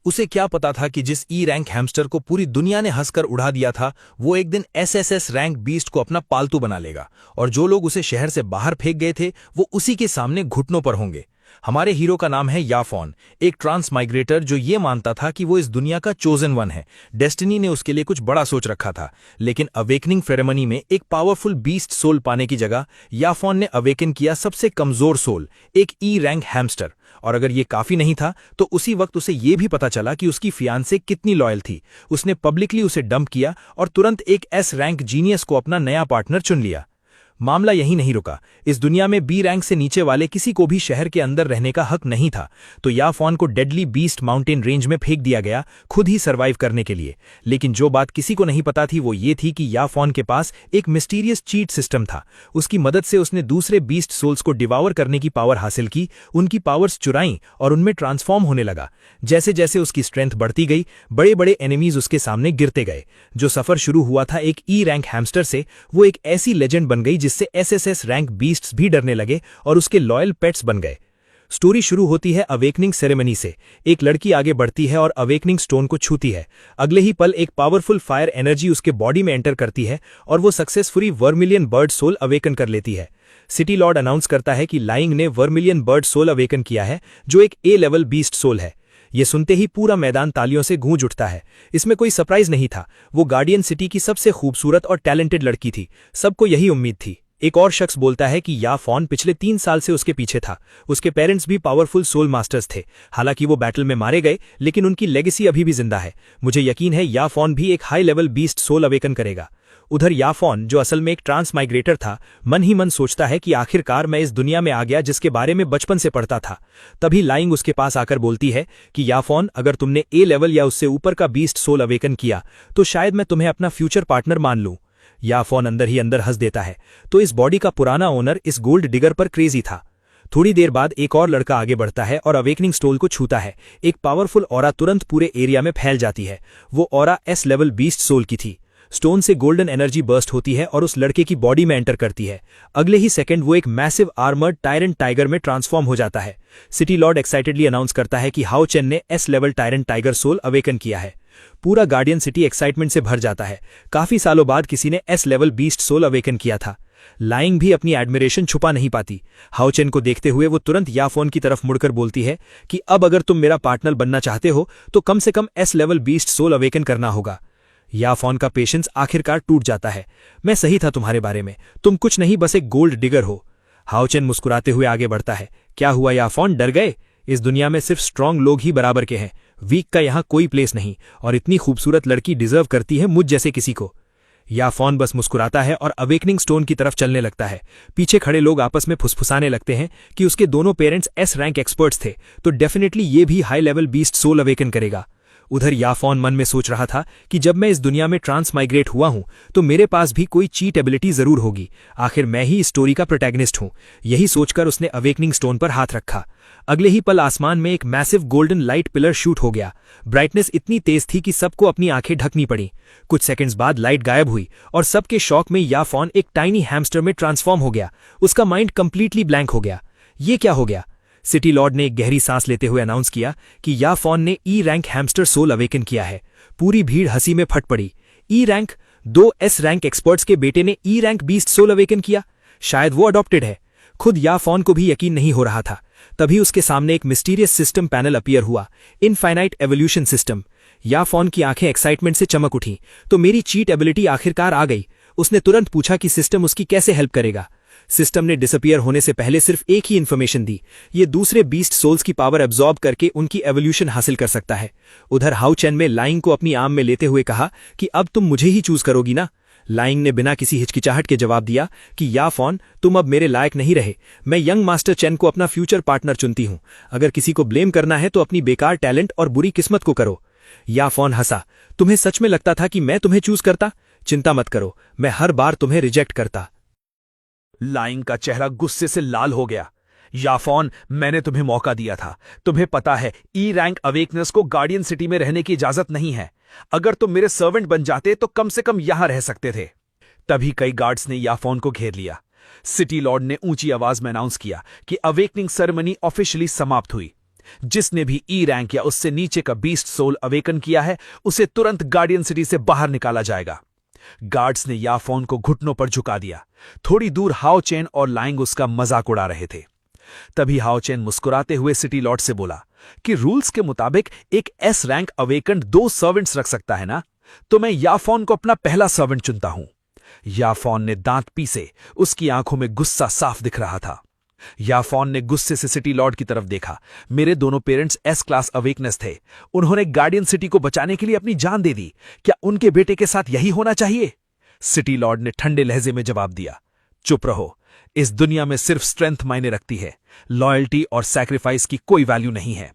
उसे क्या पता था कि जिस ई रैंक हैमस्टर को पूरी दुनिया ने हंसकर उड़ा दिया था, वो एक दिन एसएसएस रैंक बीस्ट को अपना पालतू बना लेगा, और जो लोग उसे शहर से बाहर फेंक गए थे वो उसी के सामने घुटनों पर होंगे। हमारे हीरो का नाम है याफॉन, एक ट्रांस माइग्रेटर जो ये मानता था कि वो इस दुनिया का चोजन वन है। डेस्टिनी ने उसके लिए कुछ बड़ा सोच रखा था, लेकिन अवेकनिंग सेरेमनी में एक पावरफुल बीस्ट सोल पाने की जगह याफॉन ने अवेकन किया सबसे कमजोर सोल, एक ई रैंक हैमस्टर। और अगर ये काफी नहीं था तो उसी वक्त उसे ये भी पता चला कि उसकी फियांसे कितनी लॉयल थी। उसने पब्लिकली उसे डंप किया और तुरंत एक एस रैंक जीनियस को अपना नया पार्टनर चुन लिया। मामला यही नहीं रुका। इस दुनिया में बी रैंक से नीचे वाले किसी को भी शहर के अंदर रहने का हक नहीं था, तो याफॉन को डेडली बीस्ट माउंटेन रेंज में फेंक दिया गया, खुद ही सर्वाइव करने के लिए। लेकिन जो बात किसी को नहीं पता थी वो ये थी कि याफॉन के पास एक मिस्टीरियस चीट सिस्टम था। उसकी मदद से उसने दूसरे बीस्ट सोल्स को डिवावर करने की पावर हासिल की, उनकी पावर्स चुराई और उनमें ट्रांसफॉर्म होने लगा। जैसे जैसे उसकी स्ट्रेंथ बढ़ती गई, बड़े बड़े एनिमीज उसके सामने गिरते गए। जो सफर शुरू हुआ था एक ई रैंक हैमस्टर से, वो एक ऐसी लेजेंड बन गई जिससे एसएसएस रैंक बीस्ट्स भी डरने लगे और उसके लॉयल पेट्स बन गए। स्टोरी शुरू होती है अवेकनिंग सेरेमनी से। एक लड़की आगे बढ़ती है और अवेकनिंग स्टोन को छूती है। अगले ही पल एक पावरफुल फायर एनर्जी उसके बॉडी में एंटर करती है और वो successfully vermilion bird soul awaken कर लेती है। सिटी लॉर्ड अनाउंस करता है कि लाइंग ने वर्मिलियन बर्ड सोल अवेकन किया है, जो एक ए लेवल बीस्ट सोल है। ये सुनते ही पूरा मैदान तालियों से गूंज उठता है। इसमें कोई सरप्राइज नहीं था, वो गार्डियन सिटी की सबसे खूबसूरत और टैलेंटेड लड़की थी। सबको यही उम्मीद थी। एक और शख्स बोलता है कि याफॉन पिछले 3 साल से उसके पीछे था। उसके पेरेंट्स भी पावरफुल सोल मास्टर्स थे। हालांकि वो बैटल में मारे गए, लेकिन उनकी लेगेसी अभी भी जिंदा है। मुझे यकीन है याफॉन भी एक high level beast soul awaken करेगा। उधर याफॉन, जो असल में एक ट्रांस माइग्रेटर था, मन ही मन सोचता है कि आखिरकार मैं इस दुनिया में आ गया जिसके बारे में बचपन से पढ़ता था। तभी लाइंग उसके पास आकर बोलती है कि याफॉन, अगर तुमने ए लेवल या उससे ऊपर का बीस्ट सोल अवेकन किया तो शायद मैं तुम्हें अपना फ्यूचर पार्टनर मान लूं। याफॉन अंदर ही अंदर हंस देता है। तो इस बॉडी का पुराना ओनर इस गोल्ड डिगर पर क्रेजी था। थोड़ी देर बाद एक और लड़का आगे बढ़ता है और अवेकनिंग स्टोन को छूता है। एक पावरफुल ऑरा तुरंत पूरे एरिया में फैल जाती है। वो aura S level beast soul की थी। स्टोन से गोल्डन एनर्जी बर्स्ट होती है और उस लड़के की बॉडी में एंटर करती है। अगले ही सेकंड वो एक मैसिव आर्मर्ड टायरेंट टाइगर में ट्रांसफॉर्म हो जाता है। सिटी लॉर्ड एक्साइटेडली अनाउंस करता है कि हाओ चेन ने S level tyrant tiger soul awaken किया है। पूरा गार्डियन सिटी एक्साइटमेंट से भर जाता है। काफी सालों बाद किसी ने S level beast soul awaken किया था। लाइंग भी अपनी एडमिरेशन छुपा नहीं पाती। हाओचेन को देखते हुए वो तुरंत याफॉन की तरफ मुड़कर बोलती है कि अब अगर तुम मेरा पार्टनर बनना चाहते हो तो कम से कम S level beast soul awaken करना होगा। याफॉन का पेशेंस आखिरकार टूट जाता है। मैं सही था तुम्हारे बारे में, तुम कुछ नहीं बस एक गोल्ड डिगर हो। हाओचेन मुस्कुराते हुए आगे बढ़ता है। क्या हुआ याफॉन, डर गए? इस दुनिया में सिर्फ स्ट्रांग लोग ही बराबर के हैं। वीक का यहाँ कोई प्लेस नहीं, और इतनी खूबसूरत लड़की डिजर्व करती है मुझ जैसे किसी को। याफॉन बस मुस्कुराता है और अवेकनिंग स्टोन की तरफ चलने लगता है। पीछे खड़े लोग आपस में फुसफुसाने लगते हैं कि उसके दोनों पेरेंट्स एस रैंक एक्सपर्ट्स थे, तो डेफिनेटली ये भी high level beast soul awaken करेगा। उधर याफॉन मन में सोच रहा था कि जब मैं इस दुनिया में ट्रांस माइग्रेट हुआ हूं तो मेरे पास भी कोई चीट एबिलिटी जरूर होगी। आखिर मैं ही इस स्टोरी का प्रोटैगनिस्ट हूं। यही सोचकर उसने अवेकनिंग स्टोन पर हाथ रखा। अगले ही पल आसमान में एक massive golden light pillar shoot हो गया। ब्राइटनेस इतनी तेज थी कि सबको अपनी आंखें ढकनी पड़ी। कुछ सेकंड्स बाद लाइट गायब हुई और सबके शॉक में याफॉन एक टाइनी हैमस्टर में ट्रांसफॉर्म हो गया। उसका माइंड कंप्लीटली ब्लैंक हो गया। ये क्या हो गया? सिटी लॉर्ड ने एक गहरी सांस लेते हुए अनाउंस किया कि याफॉन ने E rank hamster soul awaken किया है। पूरी भीड़ हंसी में फट पड़ी। E rank? 2 S rank experts के बेटे ने E rank beast soul awaken किया? शायद वो अडॉप्टेड है। खुद याफॉन को भी यकीन नहीं हो रहा था। तभी उसके सामने एक मिस्टीरियस सिस्टम पैनल अपीयर हुआ, इनफाइनाइट एवोल्यूशन सिस्टम। याफॉन की आंखें एक्साइटमेंट से चमक उठी। तो मेरी चीट एबिलिटी आखिरकार आ गई। उसने तुरंत पूछा कि सिस्टम उसकी कैसे हेल्प करेगा। सिस्टम ने डिसअपीयर होने से पहले सिर्फ एक ही इन्फॉर्मेशन दी, ये दूसरे बीस्ट सोल्स की पावर एब्जॉर्ब करके उनकी एवोल्यूशन हासिल कर सकता है। उधर हाउ चेन में लाइंग को अपनी आर्म में लेते हुए कहा कि अब तुम मुझे ही चूज करोगी ना। लाइंग ने बिना किसी हिचकिचाहट के जवाब दिया कि याफॉन, तुम अब मेरे लायक नहीं रहे। मैं यंग मास्टर चेन को अपना फ्यूचर पार्टनर चुनती हूं। अगर किसी को ब्लेम करना है तो अपनी बेकार टैलेंट और बुरी किस्मत को करो। याफॉन हंसा। तुम्हें सच में लगता था कि मैं तुम्हें चूज करता? चिंता मत करो, मैं हर बार तुम्हें रिजेक्ट करता। लाइंग का चेहरा गुस्से से लाल हो गया। याफॉन, मैंने तुम्हें मौका दिया था। तुम्हें पता है ई रैंक अवेकनेस को गार्डियन सिटी में रहने की इजाजत नहीं है। अगर तुम मेरे सर्वेंट बन जाते तो कम से कम यहां रह सकते थे। तभी कई गार्ड्स ने याफॉन को घेर लिया। सिटी लॉर्ड ने ऊंची आवाज में अनाउंस किया कि अवेकनिंग सेरेमनी ऑफिशियली समाप्त हुई। जिसने भी ई रैंक या उससे नीचे का बीस्ट सोल अवेकन किया है उसे तुरंत गार्डियन सिटी से बाहर निकाला जाएगा। गार्ड्स ने याफोन को घुटनों पर झुका दिया। थोड़ी दूर हाओ चेन और लाइंग उसका मजाक उड़ा रहे थे। तभी हाओ चेन मुस्कुराते हुए सिटी लॉर्ड से बोला कि रूल्स के मुताबिक एक एस रैंक अवेकन्ड 2 सर्वेंट्स रख सकता है ना, तो मैं याफोन को अपना पहला सर्वेंट चुनता हूं। याफोन ने दांत पीसे, उसकी आंखों में गुस्सा साफ दिख रहा था। याफोन ने गुस्से से सिटी लॉर्ड की तरफ देखा। मेरे दोनों पेरेंट्स एस क्लास अवेकनेस थे। उन्होंने गार्डियन सिटी को बचाने के लिए अपनी जान दे दी। क्या उनके बेटे के साथ यही होना चाहिए? सिटी लॉर्ड ने ठंडे लहजे में जवाब दिया, चुप रहो। इस दुनिया में सिर्फ स्ट्रेंथ मायने रखती है, लॉयल्टी और सैक्रिफाइस की कोई वैल्यू नहीं है।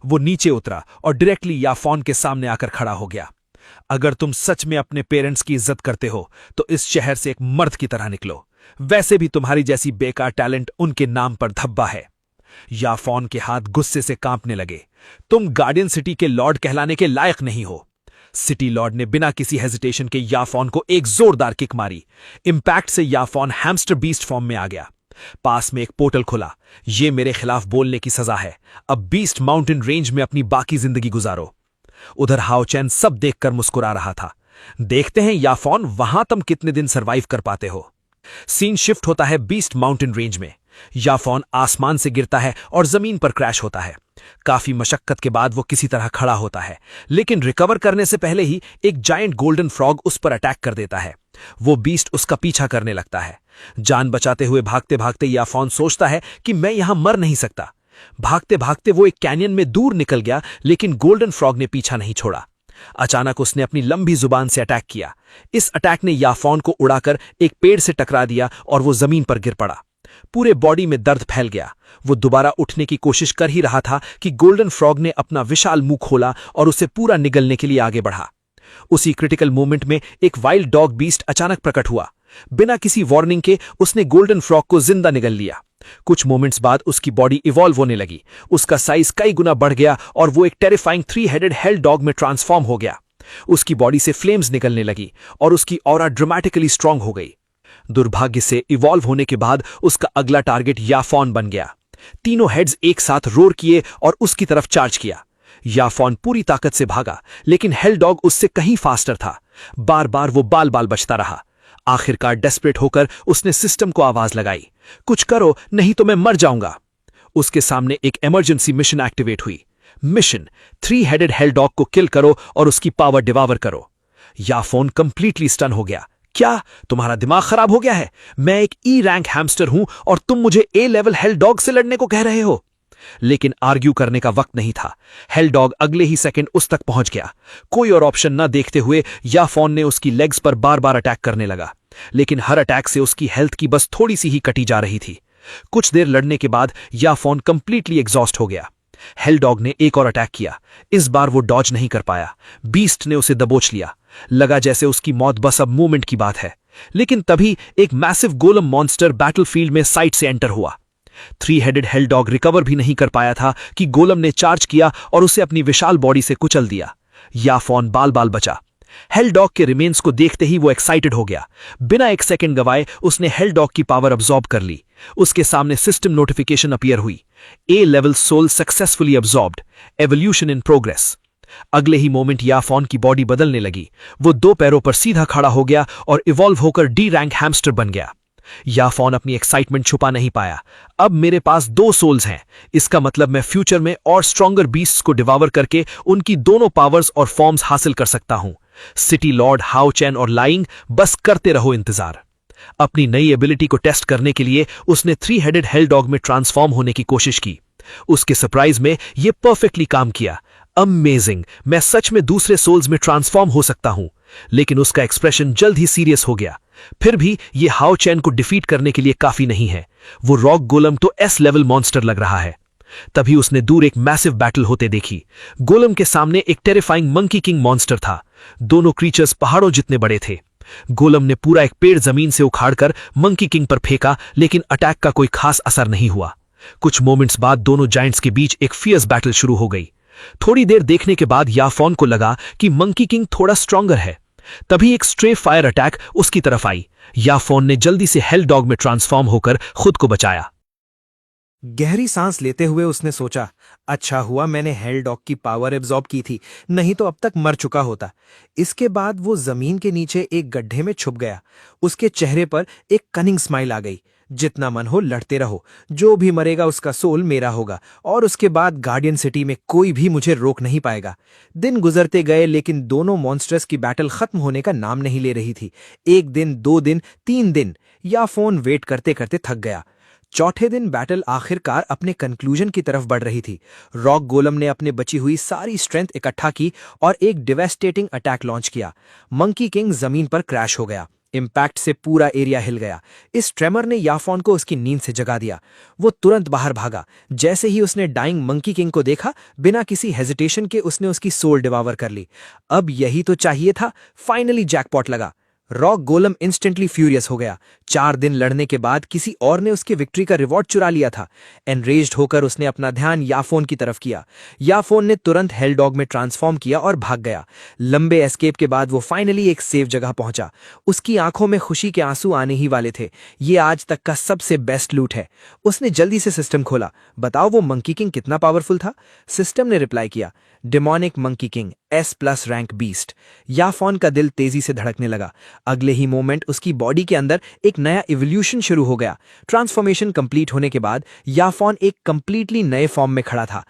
वो नीचे उतरा और डायरेक्टली याफोन के सामने आकर खड़ा हो गया। अगर तुम सच में अपने पेरेंट्स की इज्जत करते हो तो इस शहर से एक मर्द की तरह निकलो। वैसे भी तुम्हारी जैसी बेकार टैलेंट उनके नाम पर धब्बा है। याफोन के हाथ गुस्से से कांपने लगे। तुम गार्डियन सिटी के लॉर्ड कहलाने के लायक नहीं हो। सिटी लॉर्ड ने बिना किसी हेजिटेशन के याफोन को एक जोरदार किक मारी। इंपैक्ट से याफोन हैमस्टर बीस्ट फॉर्म में आ गया। पास में एक पोर्टल खुला। ये मेरे खिलाफ बोलने की सजा है। अब बीस्ट माउंटेन रेंज में अपनी बाकी जिंदगी गुजारो। उधर हाओ चैन सब देखकर मुस्कुरा रहा था। देखते हैं याफोन, वहां तुम कितने दिन सरवाइव कर पाते हो। सीन शिफ्ट होता है बीस्ट माउंटेन रेंज में। याफोन आसमान से गिरता है और जमीन पर क्रैश होता है। काफी मशक्कत के बाद वो किसी तरह खड़ा होता है, लेकिन रिकवर करने से पहले ही एक जायंट गोल्डन फ्रॉग उस पर अटैक कर देता है। वो बीस्ट उसका पीछा करने लगता है। जान बचाते हुए भागते भागते याफोन सोचता है कि मैं यहां मर नहीं सकता। भागते भागते वो एक कैनियन में दूर निकल गया, लेकिन गोल्डन फ्रॉग ने पीछा नहीं छोड़ा। अचानक उसने अपनी लंबी जुबान से अटैक किया। इस अटैक ने याफोन को उड़ाकर एक पेड़ से टकरा दिया और वो जमीन पर गिर पड़ा। पूरे बॉडी में दर्द फैल गया। वो दोबारा उठने की कोशिश कर ही रहा था कि गोल्डन फ्रॉग ने अपना विशाल मुंह खोला और उसे पूरा निगलने के लिए आगे बढ़ा। उसी क्रिटिकल मोमेंट में एक वाइल्ड डॉग बीस्ट अचानक प्रकट हुआ। बिना किसी वार्निंग के उसने गोल्डन फ्रॉग को जिंदा निगल लिया। कुछ मोमेंट्स बाद उसकी बॉडी इवॉल्व होने लगी। उसका साइज कई गुना बढ़ गया और वो एक टेरिफाइंग 3-हेडेड हेल डॉग में ट्रांसफॉर्म हो गया। उसकी बॉडी से फ्लेम्स निकलने लगी और उसकी ऑरा ड्रामेटिकली स्ट्रांग हो गई। दुर्भाग्य से इवॉल्व होने के बाद उसका अगला टारगेट याफोन बन गया। तीनों हेड्स एक साथ रोर किए और उसकी तरफ चार्ज किया। याफोन पूरी ताकत से भागा, लेकिन हेल डॉग उससे कहीं फास्टर था। बार बार वो बाल बाल बचता रहा। आखिरकार डेस्परेट होकर उसने सिस्टम को आवाज लगाई, कुछ करो नहीं तो मैं मर जाऊंगा। उसके सामने एक इमरजेंसी मिशन एक्टिवेट हुई। मिशन 3-हेडेड हेल डॉग को किल करो और उसकी पावर डिवावर करो। याफोन कंप्लीटली स्टन हो गया। क्या तुम्हारा दिमाग खराब हो गया है? मैं एक ई रैंक हैमस्टर हूं और तुम मुझे ए लेवल हेल डॉग से लड़ने को कह रहे हो? लेकिन आर्ग्यू करने का वक्त नहीं था। हेल डॉग अगले ही सेकंड उस तक पहुंच गया। कोई और ऑप्शन न देखते हुए याफोन ने उसकी लेग्स पर बार बार अटैक करने लगा, लेकिन हर अटैक से उसकी हेल्थ की बस थोड़ी सी ही कटी जा रही थी। कुछ देर लड़ने के बाद याफोन कंप्लीटली एग्जॉस्ट हो गया। हेल डॉग ने एक और अटैक किया। इस बार वो डॉज नहीं कर पाया। बीस्ट ने उसे दबोच लिया। लगा जैसे उसकी मौत बस अब मोमेंट की बात है। लेकिन तभी एक मैसिव गोलम मॉन्स्टर बैटलफील्ड में साइड से एंटर हुआ। 3-हेडेड हेल डॉग रिकवर भी नहीं कर पाया था कि गोलम ने चार्ज किया और उसे अपनी विशाल बॉडी से कुचल दिया। याफोन बाल बाल बचा। हेल डॉग के रिमेन्स को देखते ही वो एक्साइटेड हो गया। बिना एक सेकंड गवाए उसने हेल डॉग की पावर अब्सॉर्ब कर ली। उसके सामने सिस्टम नोटिफिकेशन अपीयर हुई, A level soul successfully absorbed, evolution in progress. अगले ही मोमेंट याफोन की बॉडी बदलने लगी। वो 2 पैरों पर सीधा खड़ा हो गया और इवॉल्व होकर डी रैंक हैमस्टर बन गया। याफोन अपनी एक्साइटमेंट छुपा नहीं पाया। अब मेरे पास 2 सोल्स हैं। इसका मतलब मैं फ्यूचर में और स्ट्रॉन्गर बीस्ट्स को डिवावर करके उनकी दोनों पावर्स और फॉर्म्स हासिल कर सकता हूं। सिटी लॉर्ड, हाओ चैन और लाइंग, बस करते रहो इंतजार। अपनी नई एबिलिटी को टेस्ट करने के लिए उसने 3-हेडेड हेल डॉग में ट्रांसफॉर्म होने की कोशिश की। उसके सरप्राइज में यह परफेक्टली काम किया। अमेजिंग, मैं सच में दूसरे सोल्स में ट्रांसफॉर्म हो सकता हूं। लेकिन उसका एक्सप्रेशन जल्द ही सीरियस हो गया। फिर भी यह हाओ चैन को डिफीट करने के लिए काफी नहीं है। वो रॉक गोलम तो एस लेवल मॉन्स्टर लग रहा है। तभी उसने दूर एक मैसिव बैटल होते देखी। गोलम के सामने एक टेरिफाइंग मंकी किंग मॉन्स्टर था। दोनों क्रीचर्स पहाड़ों जितने बड़े थे। गोलम ने पूरा एक पेड़ जमीन से उखाड़कर मंकी किंग पर फेंका, लेकिन अटैक का कोई खास असर नहीं हुआ। कुछ मोमेंट्स बाद दोनों जायंट्स के बीच एक फियर्स बैटल शुरू हो गई। थोड़ी देर देखने के बाद याफोन को लगा कि मंकी किंग थोड़ा स्ट्रॉन्गर है। तभी एक स्ट्रे फायर अटैक उसकी तरफ आई। याफोन ने जल्दी से हेल डॉग में ट्रांसफॉर्म होकर खुद को बचाया। गहरी सांस लेते हुए उसने सोचा, अच्छा हुआ मैंने हेल डॉग की पावर एब्जॉर्ब की थी, नहीं तो अब तक मर चुका होता। इसके बाद वो जमीन के नीचे एक गड्ढे में छुप गया। उसके चेहरे पर एक कनिंग स्माइल आ गई। जितना मन हो लड़ते रहो, जो भी मरेगा उसका सोल मेरा होगा, और उसके बाद गार्डियन सिटी में कोई भी मुझे रोक नहीं पाएगा। दिन गुजरते गए, लेकिन दोनों मॉन्स्टर्स की बैटल खत्म होने का नाम नहीं ले रही थी। 1 दिन, 2 दिन, 3 दिन, या फोन वेट करते करते थक गया। चौथे दिन बैटल आखिरकार अपने कंक्लूजन की तरफ बढ़ रही थी। रॉक गोलम ने अपने बची हुई सारी स्ट्रेंथ इकट्ठा की और एक डिवेस्टेटिंग अटैक लॉन्च किया। मंकी किंग जमीन पर क्रैश हो गया। इम्पैक्ट से पूरा एरिया हिल गया। इस ट्रेमर ने याफोन को उसकी नींद से जगा दिया। वो तुरंत बाहर भागा। जैसे ही उसने डाइंग मंकी किंग को देखा, बिना किसी हेजिटेशन के उसने उसकी सोल डिवावर कर ली। अब यही तो चाहिए था। फाइनली जैकपॉट लगा। रॉक गोलम इंस्टेंटली फ्यूरियस हो गया। 4 दिन लड़ने के बाद किसी और ने उसके विक्ट्री का रिवॉर्ड चुरा लिया था। एनरेज्ड होकर उसने अपना ध्यान याफोन की तरफ किया। याफोन ने तुरंत हेल डॉग में ट्रांसफॉर्म किया और भाग गया। लंबे एस्केप के बाद वो फाइनली एक सेफ जगह पहुंचा। उसकी आंखों में खुशी के आंसू आने ही वाले थे। ये आज तक का सबसे बेस्ट लूट है। उसने जल्दी से सिस्टम खोला। बताओ वो मंकी किंग कितना पावरफुल था? सिस्टम ने रिप्लाई किया, demonic monkey king, S+ rank beast. याफोन का दिल तेजी से धड़कने लगा। अगले ही मोमेंट उसकी बॉडी के अंदर एक नया इवोल्यूशन शुरू हो गया। ट्रांसफॉर्मेशन कंप्लीट होने के बाद याफोन एक कंप्लीटली नए फॉर्म में खड़ा था।